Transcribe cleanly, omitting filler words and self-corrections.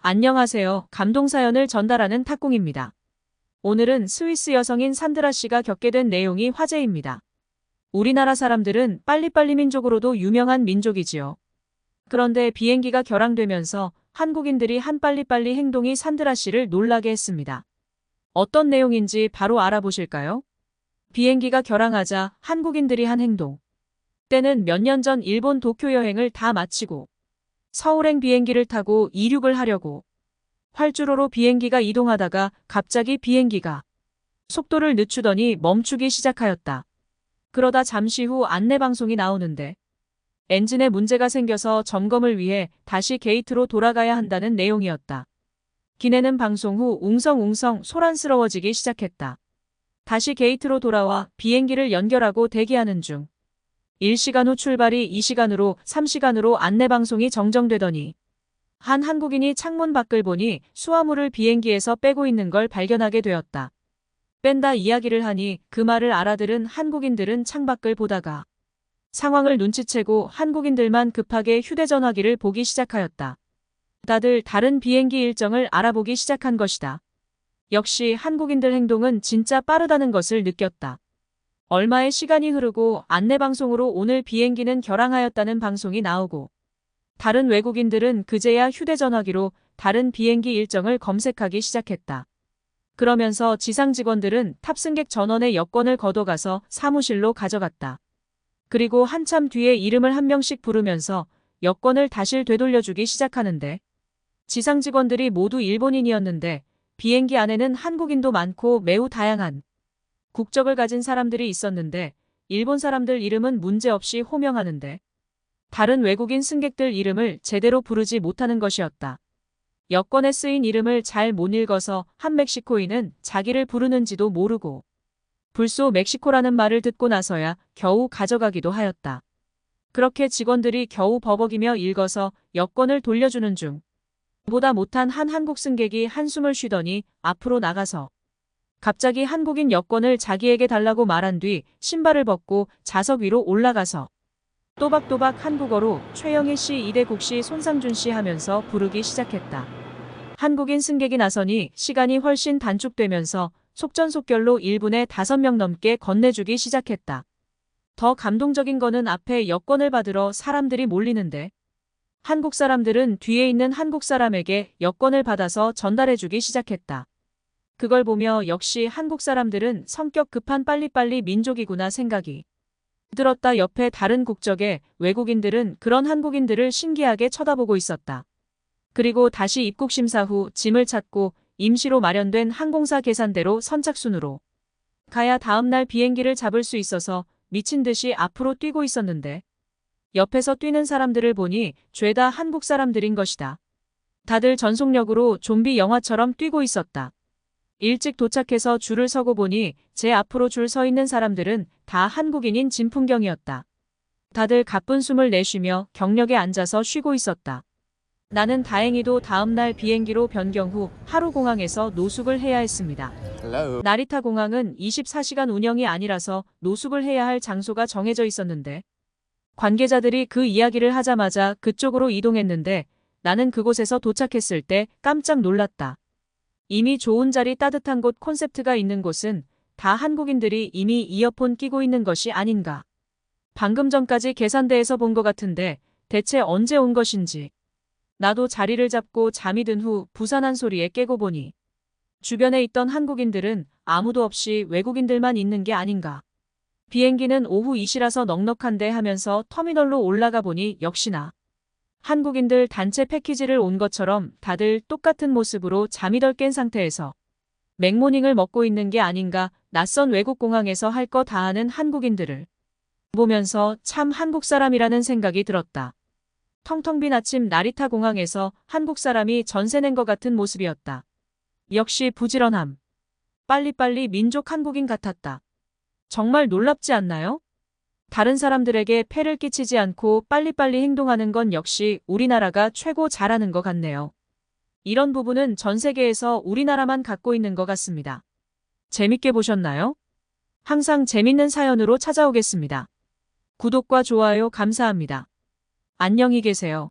안녕하세요. 감동사연을 전달하는 탁공입니다. 오늘은 스위스 여성인 산드라 씨가 겪게 된 내용이 화제입니다. 우리나라 사람들은 빨리빨리 민족으로도 유명한 민족이지요. 그런데 비행기가 결항되면서 한국인들이 한 빨리빨리 행동이 산드라 씨를 놀라게 했습니다. 어떤 내용인지 바로 알아보실까요? 비행기가 결항하자 한국인들이 한 행동. 때는 몇 년 전 일본 도쿄 여행을 다 마치고 서울행 비행기를 타고 이륙을 하려고 활주로로 비행기가 이동하다가 갑자기 비행기가 속도를 늦추더니 멈추기 시작하였다. 그러다 잠시 후 안내방송이 나오는데 엔진에 문제가 생겨서 점검을 위해 다시 게이트로 돌아가야 한다는 내용이었다. 기내는 방송 후 웅성웅성 소란스러워지기 시작했다. 다시 게이트로 돌아와 비행기를 연결하고 대기하는 중 1시간 후 출발이 2시간으로 3시간으로 안내방송이 정정되더니 한 한국인이 창문 밖을 보니 수화물을 비행기에서 빼고 있는 걸 발견하게 되었다. 뺀다 이야기를 하니 그 말을 알아들은 한국인들은 창밖을 보다가 상황을 눈치채고 한국인들만 급하게 휴대전화기를 보기 시작하였다. 다들 다른 비행기 일정을 알아보기 시작한 것이다. 역시 한국인들 행동은 진짜 빠르다는 것을 느꼈다. 얼마의 시간이 흐르고 안내방송으로 오늘 비행기는 결항하였다는 방송이 나오고 다른 외국인들은 그제야 휴대전화기로 다른 비행기 일정을 검색하기 시작했다. 그러면서 지상 직원들은 탑승객 전원의 여권을 걷어가서 사무실로 가져갔다. 그리고 한참 뒤에 이름을 한 명씩 부르면서 여권을 다시 되돌려주기 시작하는데 지상 직원들이 모두 일본인이었는데 비행기 안에는 한국인도 많고 매우 다양한 국적을 가진 사람들이 있었는데 일본 사람들 이름은 문제없이 호명하는데 다른 외국인 승객들 이름을 제대로 부르지 못하는 것이었다. 여권에 쓰인 이름을 잘 못 읽어서 한 멕시코인은 자기를 부르는지도 모르고 불소 멕시코라는 말을 듣고 나서야 겨우 가져가기도 하였다. 그렇게 직원들이 겨우 버벅이며 읽어서 여권을 돌려주는 중 보다 못한 한 한국 승객이 한숨을 쉬더니 앞으로 나가서 갑자기 한국인 여권을 자기에게 달라고 말한 뒤 신발을 벗고 좌석 위로 올라가서 또박또박 한국어로 최영희 씨, 이대국 씨, 손상준 씨 하면서 부르기 시작했다. 한국인 승객이 나서니 시간이 훨씬 단축되면서 속전속결로 1분에 5명 넘게 건네주기 시작했다. 더 감동적인 거는 앞에 여권을 받으러 사람들이 몰리는데 한국 사람들은 뒤에 있는 한국 사람에게 여권을 받아서 전달해주기 시작했다. 그걸 보며 역시 한국 사람들은 성격 급한 빨리빨리 민족이구나 생각이 들었다. 옆에 다른 국적의 외국인들은 그런 한국인들을 신기하게 쳐다보고 있었다. 그리고 다시 입국 심사 후 짐을 찾고 임시로 마련된 항공사 계산대로 선착순으로 가야 다음날 비행기를 잡을 수 있어서 미친 듯이 앞으로 뛰고 있었는데 옆에서 뛰는 사람들을 보니 죄다 한국 사람들인 것이다. 다들 전속력으로 좀비 영화처럼 뛰고 있었다. 일찍 도착해서 줄을 서고 보니 제 앞으로 줄 서 있는 사람들은 다 한국인인 진풍경이었다. 다들 가쁜 숨을 내쉬며 경력에 앉아서 쉬고 있었다. 나는 다행히도 다음날 비행기로 변경 후 하루 공항에서 노숙을 해야 했습니다. 나리타 공항은 24시간 운영이 아니라서 노숙을 해야 할 장소가 정해져 있었는데 관계자들이 그 이야기를 하자마자 그쪽으로 이동했는데 나는 그곳에서 도착했을 때 깜짝 놀랐다. 이미 좋은 자리 따뜻한 곳 콘셉트가 있는 곳은 다 한국인들이 이미 이어폰 끼고 있는 것이 아닌가. 방금 전까지 계산대에서 본 것 같은데 대체 언제 온 것인지. 나도 자리를 잡고 잠이 든 후 부산한 소리에 깨고 보니 주변에 있던 한국인들은 아무도 없이 외국인들만 있는 게 아닌가. 비행기는 오후 2시라서 넉넉한데 하면서 터미널로 올라가 보니 역시나 한국인들 단체 패키지를 온 것처럼 다들 똑같은 모습으로 잠이 덜 깬 상태에서 맥모닝을 먹고 있는 게 아닌가. 낯선 외국 공항에서 할 거 다 하는 한국인들을 보면서 참 한국 사람이라는 생각이 들었다. 텅텅 빈 아침 나리타 공항에서 한국 사람이 전세 낸 것 같은 모습이었다. 역시 부지런함. 빨리빨리 민족 한국인 같았다. 정말 놀랍지 않나요? 다른 사람들에게 폐를 끼치지 않고 빨리빨리 행동하는 건 역시 우리나라가 최고 잘하는 것 같네요. 이런 부분은 전 세계에서 우리나라만 갖고 있는 것 같습니다. 재밌게 보셨나요? 항상 재밌는 사연으로 찾아오겠습니다. 구독과 좋아요 감사합니다. 안녕히 계세요.